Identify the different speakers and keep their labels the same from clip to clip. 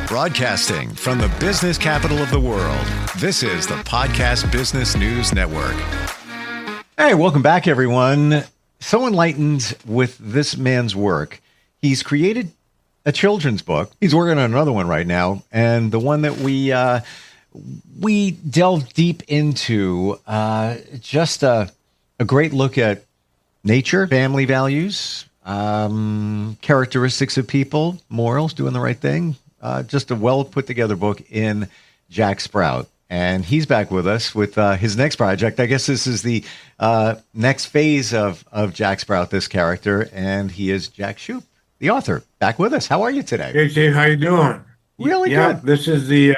Speaker 1: Broadcasting from the business capital of the world, this is the Podcast Business News Network. Hey, welcome back, everyone. So enlightened with this man's work. He's created a children's book. He's working on another one right now. And the one that we delve deep into, just a great look at nature, family values, characteristics of people, morals, doing the right thing. Just a well put together book in Jack Sprout. And he's back with us with his next project. I guess this is the next phase of Jack Sprout, this character. And he is Jack Shoop, the author, back with us. How are you today?
Speaker 2: Hey, Steve, how you doing?
Speaker 1: Really good.
Speaker 2: This is the,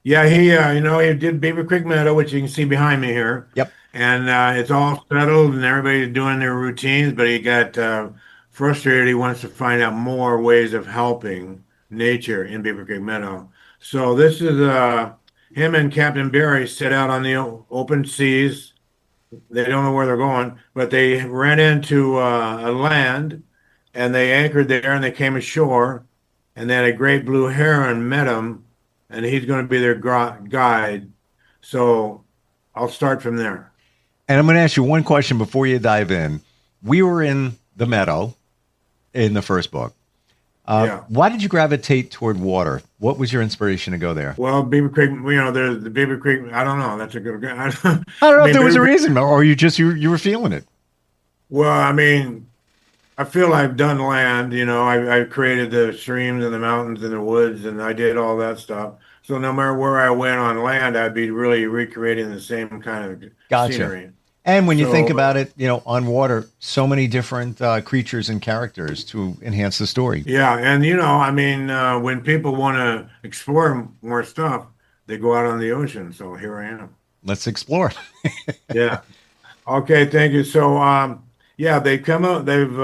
Speaker 2: he did Beaver Creek Meadow, which you can see behind me here.
Speaker 1: Yep.
Speaker 2: And it's all settled and everybody's doing their routines, but he got frustrated. He wants to find out more ways of helping nature in Beaver Creek Meadow. So this is him and Captain Barry set out on the open seas. They don't know where they're going, but they ran into a land and they anchored there and they came ashore, and then a great blue heron met them, and he's going to be their guide. So I'll start from there.
Speaker 1: And I'm going to ask you one question before you dive in. We were in the meadow in the first book. Why did you gravitate toward water? What was your inspiration to go there?
Speaker 2: Well, Beaver Creek, there's the Beaver Creek. I don't know. That's a good.
Speaker 1: I don't know if there was a reason, or you were feeling it.
Speaker 2: Well, I mean, I feel I've done land. I created the streams and the mountains and the woods, and I did all that stuff. So no matter where I went on land, I'd be really recreating the same kind of scenery.
Speaker 1: And when you think about it, on water, so many different creatures and characters to enhance the story.
Speaker 2: Yeah, and when people want to explore more stuff, they go out on the ocean. So here I am.
Speaker 1: Let's explore.
Speaker 2: Yeah. Okay, thank you. So, they've come out. They've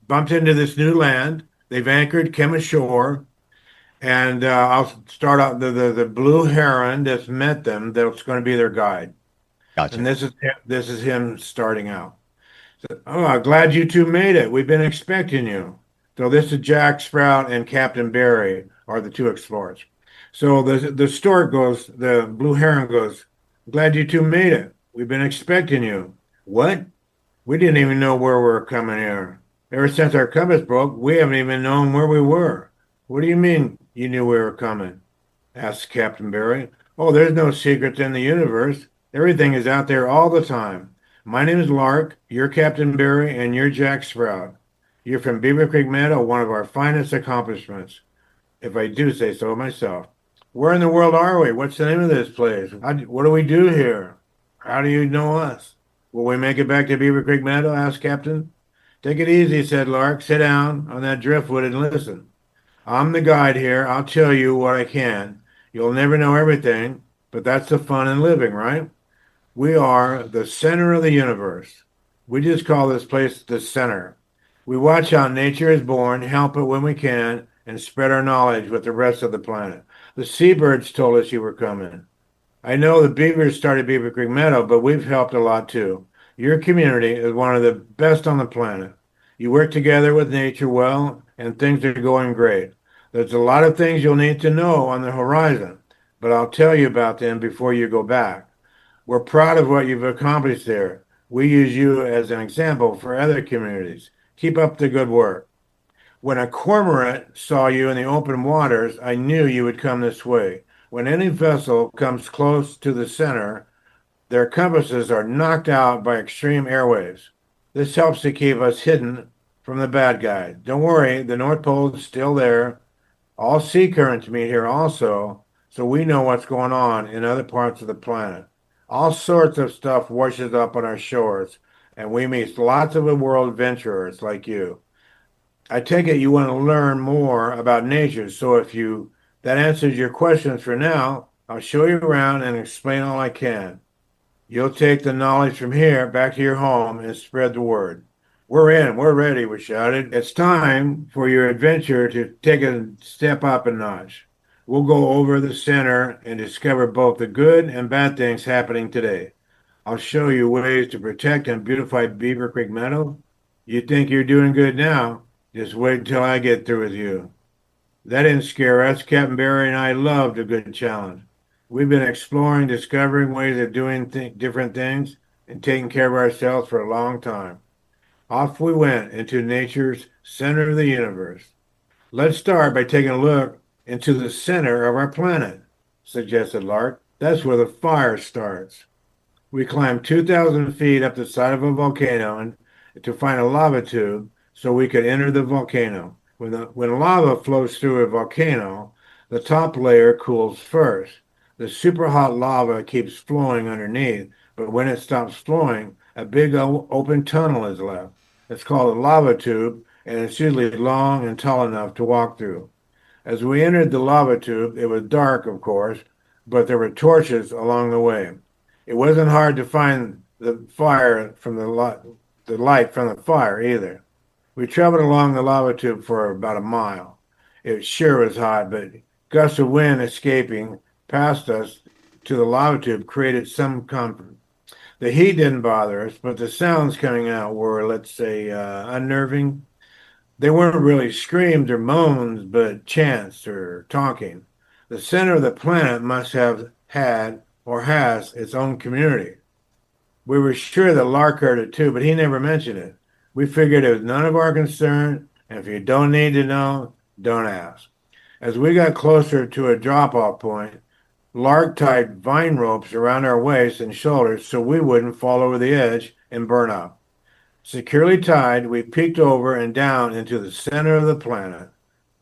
Speaker 2: bumped into this new land. They've anchored, come ashore, and I'll start out the blue heron that's met them. That's going to be their guide.
Speaker 1: Gotcha.
Speaker 2: And this is him starting out. So, I'm glad you two made it. We've been expecting you. So this is Jack Sprout and Captain Barry are the two explorers. So the stork goes, the blue heron goes, glad you two made it. We've been expecting you. What? We didn't even know where we were coming here. Ever since our compass broke, we haven't even known where we were. What do you mean you knew we were coming? Asked Captain Barry. Oh, there's no secrets in the universe. Everything is out there all the time. My name is Lark, you're Captain Barry, and you're Jack Sprout. You're from Beaver Creek Meadow, one of our finest accomplishments, if I do say so myself. Where in the world are we? What's the name of this place? What do we do here? How do you know us? Will we make it back to Beaver Creek Meadow? Asked Captain. Take it easy, said Lark. Sit down on that driftwood and listen. I'm the guide here. I'll tell you what I can. You'll never know everything, but that's the fun in living, right? We are the center of the universe. We just call this place the center. We watch how nature is born, help it when we can, and spread our knowledge with the rest of the planet. The seabirds told us you were coming. I know the beavers started Beaver Creek Meadow, but we've helped a lot too. Your community is one of the best on the planet. You work together with nature well, and things are going great. There's a lot of things you'll need to know on the horizon, but I'll tell you about them before you go back. We're proud of what you've accomplished there. We use you as an example for other communities. Keep up the good work. When a cormorant saw you in the open waters, I knew you would come this way. When any vessel comes close to the center, their compasses are knocked out by extreme airwaves. This helps to keep us hidden from the bad guys. Don't worry, the North Pole is still there. All sea currents meet here also, so we know what's going on in other parts of the planet. All sorts of stuff washes up on our shores, and we meet lots of world adventurers like you. I take it you want to learn more about nature, so if that answers your questions for now, I'll show you around and explain all I can. You'll take the knowledge from here back to your home and spread the word. We're in, we're ready, we shouted. It's time for your adventure to take a step up a notch. We'll go over the center and discover both the good and bad things happening today. I'll show you ways to protect and beautify Beaver Creek Meadow. You think you're doing good now? Just wait until I get through with you. That didn't scare us. Captain Barry and I loved a good challenge. We've been exploring, discovering ways of doing different things, and taking care of ourselves for a long time. Off we went into nature's center of the universe. Let's start by taking a look into the center of our planet, suggested Lark. That's where the fire starts. We climbed 2,000 feet up the side of a volcano to find a lava tube so we could enter the volcano. When lava flows through a volcano, the top layer cools first. The super hot lava keeps flowing underneath, but when it stops flowing, a big open tunnel is left. It's called a lava tube, and it's usually long and tall enough to walk through. As we entered the lava tube, it was dark, of course, but there were torches along the way. It wasn't hard to find the light from the fire either. We traveled along the lava tube for about a mile. It sure was hot, but gusts of wind escaping past us to the lava tube created some comfort. The heat didn't bother us, but the sounds coming out were, let's say, unnerving. They weren't really screams or moans, but chants or talking. The center of the planet must have had or has its own community. We were sure that Lark heard it too, but he never mentioned it. We figured it was none of our concern, and if you don't need to know, don't ask. As we got closer to a drop-off point, Lark tied vine ropes around our waists and shoulders so we wouldn't fall over the edge and burn up. Securely tied, we peeked over and down into the center of the planet.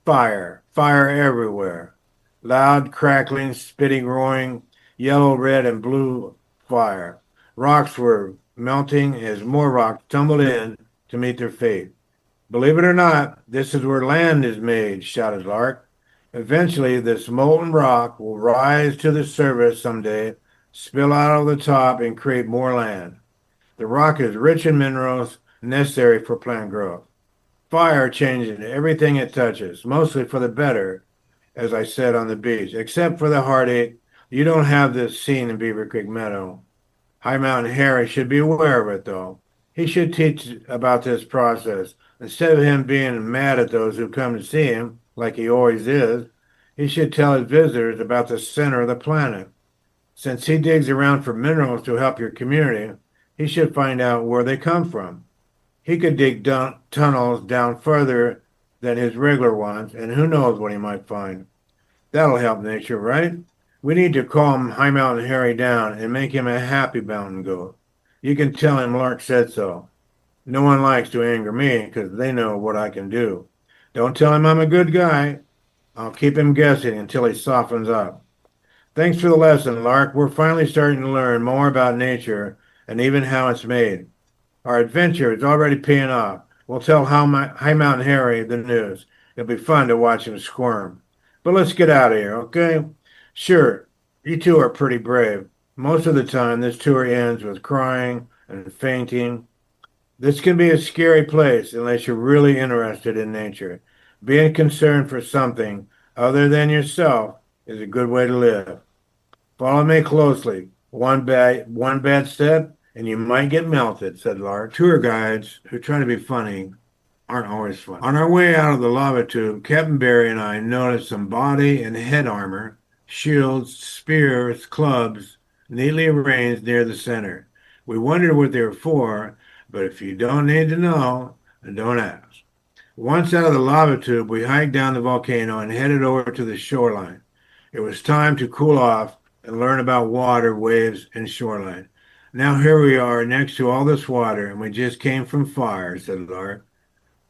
Speaker 2: Fire, fire everywhere. Loud, crackling, spitting, roaring, yellow, red, and blue fire. Rocks were melting as more rocks tumbled in to meet their fate. Believe it or not, this is where land is made, shouted Lark. Eventually, this molten rock will rise to the surface someday, spill out of the top, and create more land. The rock is rich in minerals necessary for plant growth. Fire changes everything it touches, mostly for the better, as I said on the beach, except for the heartache. You don't have this scene in Beaver Creek Meadow. High Mountain Harry should be aware of it, though. He should teach about this process. Instead of him being mad at those who come to see him, like he always is, he should tell his visitors about the center of the planet. Since he digs around for minerals to help your community, he should find out where they come from. He could dig tunnels down further than his regular ones, and who knows what he might find. That'll help nature, right? We need to calm High Mountain Harry down and make him a happy mountain goat. You can tell him Lark said so. No one likes to anger me because they know what I can do. Don't tell him I'm a good guy. I'll keep him guessing until he softens up. Thanks for the lesson, Lark. We're finally starting to learn more about nature and even how it's made. Our adventure is already paying off. We'll tell High Mountain Harry the news. It'll be fun to watch him squirm. But let's get out of here, okay? Sure, you two are pretty brave. Most of the time, this tour ends with crying and fainting. This can be a scary place unless you're really interested in nature. Being concerned for something other than yourself is a good way to live. Follow me closely. One bad step, and you might get melted, said Lark. Tour guides who try to be funny aren't always fun. On our way out of the lava tube, Captain Barry and I noticed some body and head armor, shields, spears, clubs, neatly arranged near the center. We wondered what they were for, but if you don't need to know, then don't ask. Once out of the lava tube, we hiked down the volcano and headed over to the shoreline. It was time to cool off and learn about water, waves, and shoreline. Now here we are next to all this water, and we just came from fire, said Lark.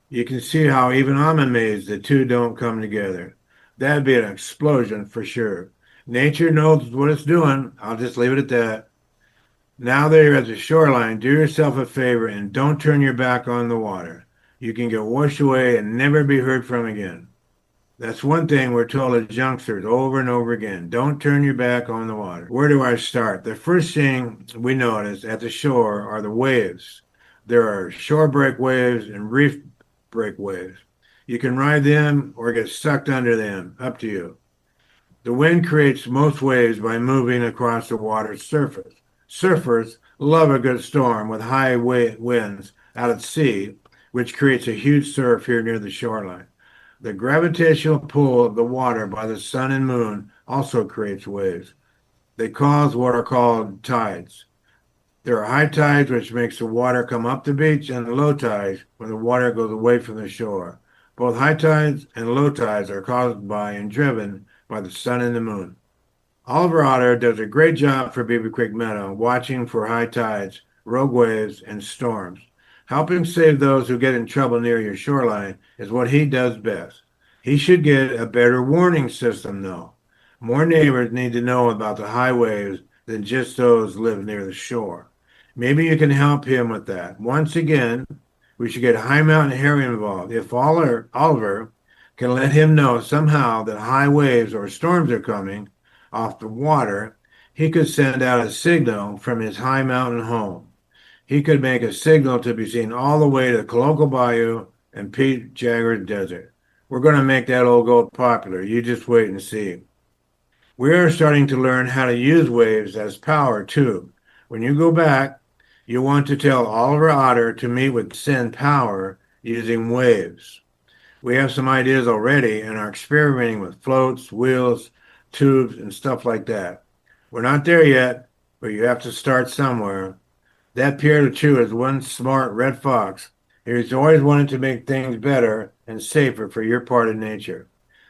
Speaker 2: You can see how even I'm amazed the two don't come together. That'd be an explosion for sure. Nature knows what it's doing. I'll just leave it at that. Now that you're at the shoreline, do yourself a favor and don't turn your back on the water. You can get washed away and never be heard from again. That's one thing we're told as youngsters over and over again. Don't turn your back on the water. Where do I start? The first thing we notice at the shore are the waves. There are shore break waves and reef break waves. You can ride them or get sucked under them. Up to you. The wind creates most waves by moving across the water's surface. Surfers love a good storm with high winds out at sea, which creates a huge surf here near the shoreline. The gravitational pull of the water by the sun and moon also creates waves. They cause what are called tides. There are high tides, which makes the water come up the beach, and low tides, when the water goes away from the shore. Both high tides and low tides are caused by and driven by the sun and the moon. Oliver Otter does a great job for Beaver Creek Meadow, watching for high tides, rogue waves, and storms. Helping save those who get in trouble near your shoreline is what he does best. He should get a better warning system, though. More neighbors need to know about the high waves than just those who live near the shore. Maybe you can help him with that. Once again, we should get High Mountain Harry involved. If Oliver can let him know somehow that high waves or storms are coming off the water, he could send out a signal from his high mountain home. He could make a signal to be seen all the way to Coloco Bayou and Pete Jagger's Desert. We're going to make that old gold popular. You just wait and see. We are starting to learn how to use waves as power, too. When you go back, you want to tell Oliver Otter to meet with Send Power using waves. We have some ideas already and are experimenting with floats, wheels, tubes, and stuff like that. We're not there yet, but you have to start somewhere. That Pierre LeChou is one smart red fox. He's always wanted to make things better and safer for your part of nature.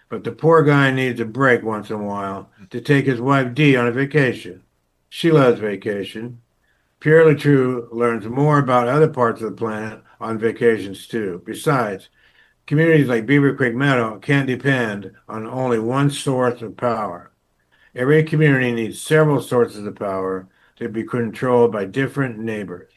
Speaker 2: But the poor guy needs a break once in a while to take his wife Dee on a vacation. She loves vacation. Pierre LeChou learns more about other parts of the planet on vacations too. Besides, communities like Beaver Creek Meadow can't depend on only one source of power. Every community needs several sources of power to be controlled by different neighbors.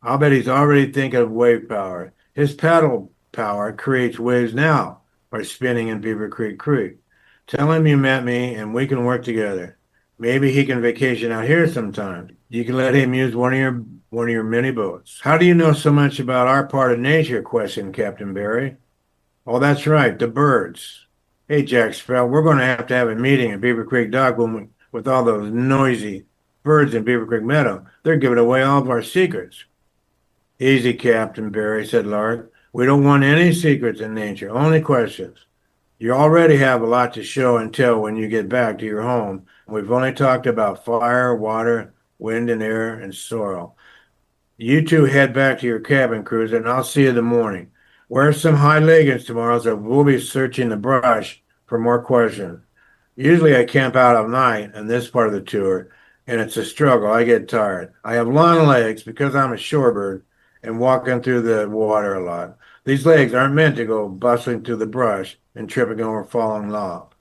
Speaker 2: I'll bet he's already thinking of wave power. His paddle power creates waves now by spinning in Beaver Creek. Tell him you met me and we can work together. Maybe he can vacation out here sometime. You can let him use one of your mini boats. How do you know so much about our part of nature? Questioned Captain Barry. Oh, that's right, the birds. Hey, Jack Sparrow, we're going to have a meeting at Beaver Creek Dock with all those noisy birds in Beaver Creek Meadow. They're giving away all of our secrets. Easy, Captain Barry, said Lark. We don't want any secrets in nature, only questions. You already have a lot to show and tell when you get back to your home. We've only talked about fire, water, wind and air, and soil. You two head back to your cabin, cruiser, and I'll see you in the morning. Wear some high leggings tomorrow, so we'll be searching the brush for more questions. Usually I camp out all night on this part of the tour, and it's a struggle. I get tired. I have long legs because I'm a shorebird and walking through the water a lot. These legs aren't meant to go bustling through the brush and tripping over fallen log.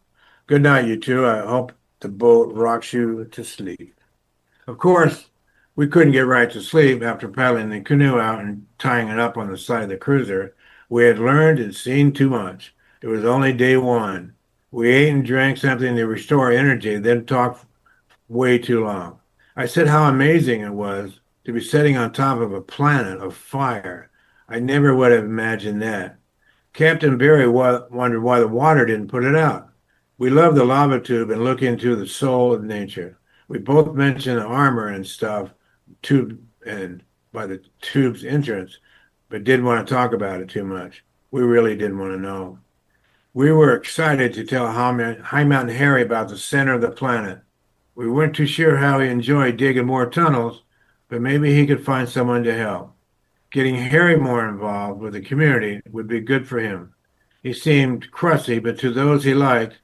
Speaker 2: Good night, you two. I hope the boat rocks you to sleep. Of course, we couldn't get right to sleep after paddling the canoe out and tying it up on the side of the cruiser. We had learned and seen too much. It was only day one. We ate and drank something to restore energy, then talked way too long. I said how amazing it was to be sitting on top of a planet of fire. I never would have imagined that. Captain Barry wondered why the water didn't put it out. We love the lava tube and look into the soul of nature. We both mentioned the armor and stuff, tube and by the tube's entrance, but didn't want to talk about it too much. We really didn't want to know. We were excited to tell High Mountain Harry about the center of the planet. We weren't too sure how he enjoyed digging more tunnels, but maybe he could find someone to help. Getting Harry more involved with the community would be good for him. He seemed crusty, but to those he liked,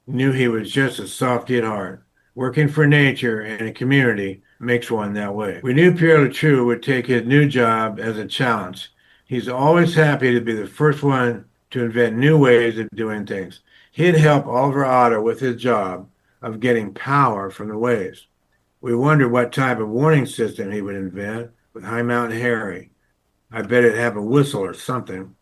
Speaker 2: knew he was just a softy at heart. Working for nature and a community makes one that way. We knew Pierre LeChou would take his new job as a challenge. He's always happy to be the first one to invent new ways of doing things. He'd help Oliver Otter with his job of getting power from the waves. We wondered what type of warning system he would invent with High Mountain Harry. I bet it'd have a whistle or something.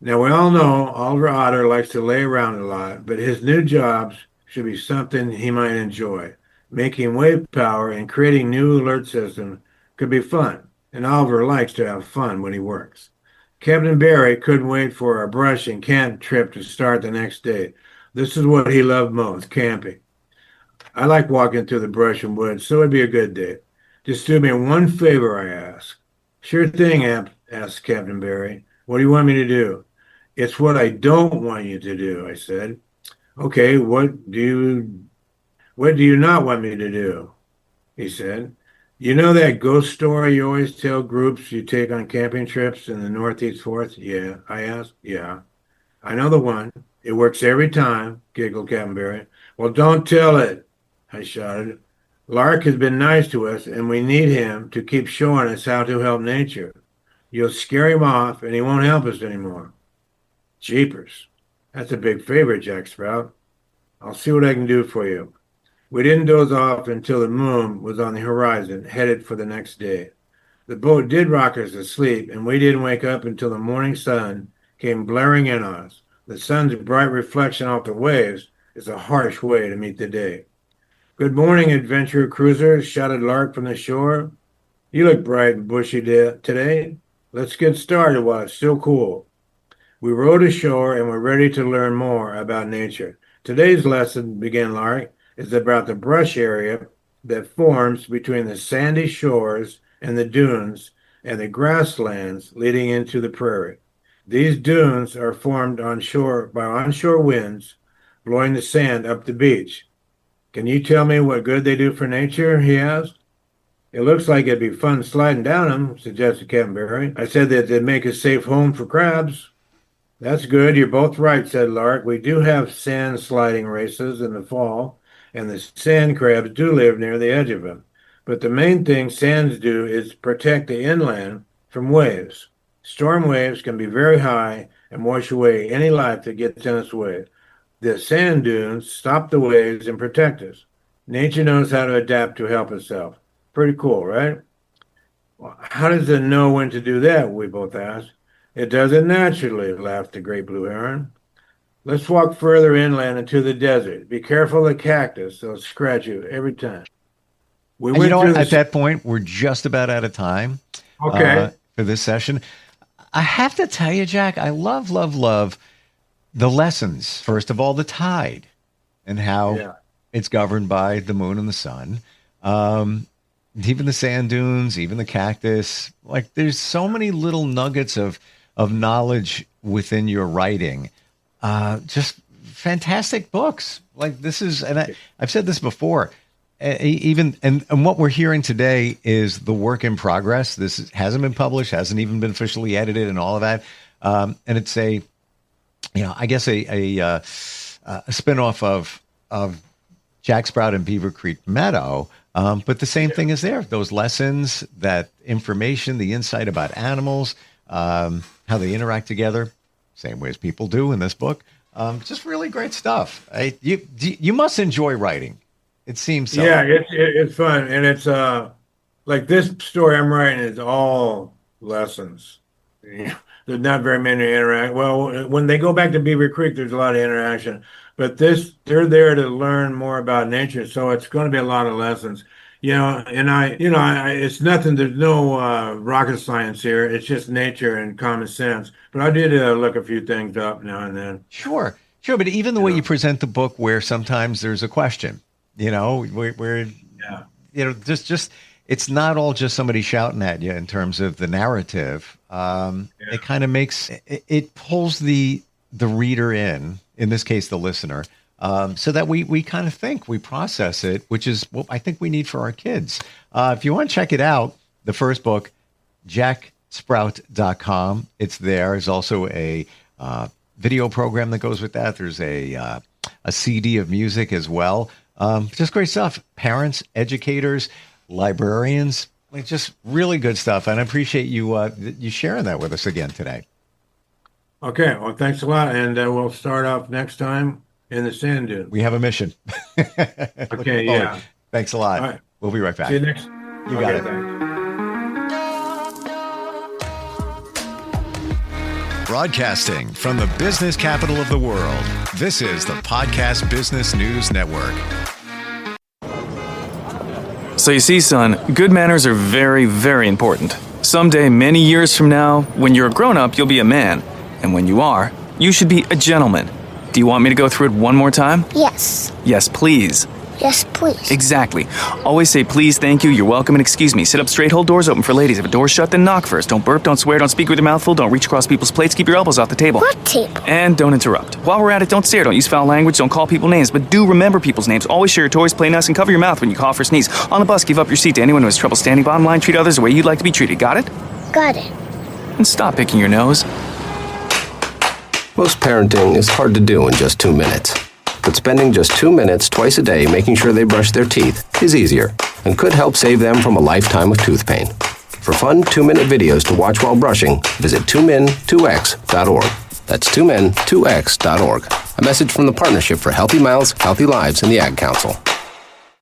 Speaker 2: Now, we all know Oliver Otter likes to lay around a lot, but his new jobs should be something he might enjoy. Making wave power and creating new alert systems could be fun, and Oliver likes to have fun when he works. Captain Barry couldn't wait for our brush and camp trip to start the next day. This is what he loved most, camping. I like walking through the brush and woods, so it'd be a good day. Just do me one favor, I asked. Sure thing, asked Captain Barry. What do you want me to do? It's what I don't want you to do, I said. Okay, what do you not want me to do? He said. You know that ghost story you always tell groups you take on camping trips in the Northeast Forest? Yeah, I asked. Yeah, I know the one. It works every time, giggled Captain Barry. Well, don't tell it, I shouted. Lark has been nice to us, and we need him to keep showing us how to help nature. You'll scare him off, and he won't help us anymore. Jeepers. That's a big favor, Jack Sprout. I'll see what I can do for you. We didn't doze off until the moon was on the horizon, headed for the next day. The boat did rock us to sleep, and we didn't wake up until the morning sun came blaring in on us. The sun's bright reflection off the waves is a harsh way to meet the day. Good morning, adventure cruiser, shouted Lark from the shore. You look bright and bushy today. Let's get started while it's still cool. We rowed ashore and were ready to learn more about nature. Today's lesson, began Lark, is about the brush area that forms between the sandy shores and the dunes and the grasslands leading into the prairie. These dunes are formed onshore by onshore winds blowing the sand up the beach. Can you tell me what good they do for nature? He asked. It looks like it'd be fun sliding down them, suggested Captain Barry. I said that they'd make a safe home for crabs. That's good. You're both right, said Lark. We do have sand sliding races in the fall, and the sand crabs do live near the edge of them. But the main thing sands do is protect the inland from waves. Storm waves can be very high and wash away any life that gets in its way. The sand dunes stop the waves and protect us. Nature knows how to adapt to help itself. Pretty cool, right? Well, how does it know when to do that? We both asked. It does it naturally, laughed the great blue heron. Let's walk further inland into the desert. Be careful of the cactus. They'll scratch you every time.
Speaker 1: We went through at that point, we're just about out of time
Speaker 2: for
Speaker 1: this session. I have to tell you, Jack, I love the lessons. First of all, the tide and how it's governed by the moon and the sun. Even the sand dunes, even the cactus. Like, there's so many little nuggets of knowledge within your writing. Just fantastic books. Like, this is, and I've said this before, and what we're hearing today is the work in progress. This hasn't been published, hasn't even been officially edited and all of that. And it's I guess a spinoff of Jack Sprout and Beaver Creek Meadow. But the same thing is there. Those lessons, that information, the insight about animals, how they interact together, same way as people do in this book. Just really great stuff. You must enjoy writing. It seems so.
Speaker 2: Yeah, it's fun. And it's like this story I'm writing is all lessons. There's not very many interact. Well, when they go back to Beaver Creek, there's a lot of interaction. But they're there to learn more about nature, so it's going to be a lot of lessons. It's nothing. There's no rocket science here. It's just nature and common sense. But I did look a few things up now and then.
Speaker 1: Sure. But even the way you present the book, where sometimes there's a question, just it's not all just somebody shouting at you in terms of the narrative. It kind of makes it pulls the reader in this case, the listener, so that we kind of think, we process it, which is what I think we need for our kids. If you want to check it out, the first book, jacksprout.com, it's there. There's also a video program that goes with that. There's a CD of music as well. Just great stuff. Parents, educators, librarians, like, just really good stuff. And I appreciate you sharing that with us again today.
Speaker 2: Okay, well, thanks a lot, and we'll start off next time in the sand dune.
Speaker 1: We have a mission.
Speaker 2: Okay, yeah.
Speaker 1: Thanks a lot.
Speaker 2: All right.
Speaker 1: We'll be right back.
Speaker 2: See you next.
Speaker 1: You got it.
Speaker 3: Broadcasting from the business capital of the world, this is the Podcast Business News Network.
Speaker 4: So you see, son, good manners are very, very important. Someday, many years from now, when you're a grown-up, you'll be a man. And when you are, you should be a gentleman. Do you want me to go through it one more time?
Speaker 5: Yes.
Speaker 4: Yes, please.
Speaker 5: Yes, please.
Speaker 4: Exactly. Always say please, thank you, you're welcome, and excuse me. Sit up straight, hold doors open for ladies. If a door's shut, then knock first. Don't burp, don't swear, don't speak with your mouth full, don't reach across people's plates, keep your elbows off the table.
Speaker 5: What table?
Speaker 4: And don't interrupt. While we're at it, don't stare, don't use foul language, don't call people names, but do remember people's names. Always share your toys, play nice, and cover your mouth when you cough or sneeze. On the bus, give up your seat to anyone who has trouble standing. Bottom line, treat others the way you'd like to be treated. Got it?
Speaker 5: Got it.
Speaker 4: And stop picking your nose.
Speaker 6: Most parenting is hard to do in just 2 minutes. But spending just 2 minutes twice a day making sure they brush their teeth is easier and could help save them from a lifetime of tooth pain. For fun 2-minute videos to watch while brushing, visit 2min2x.org. That's 2min2x.org. A message from the Partnership for Healthy Mouths, Healthy Lives, and the Ad Council.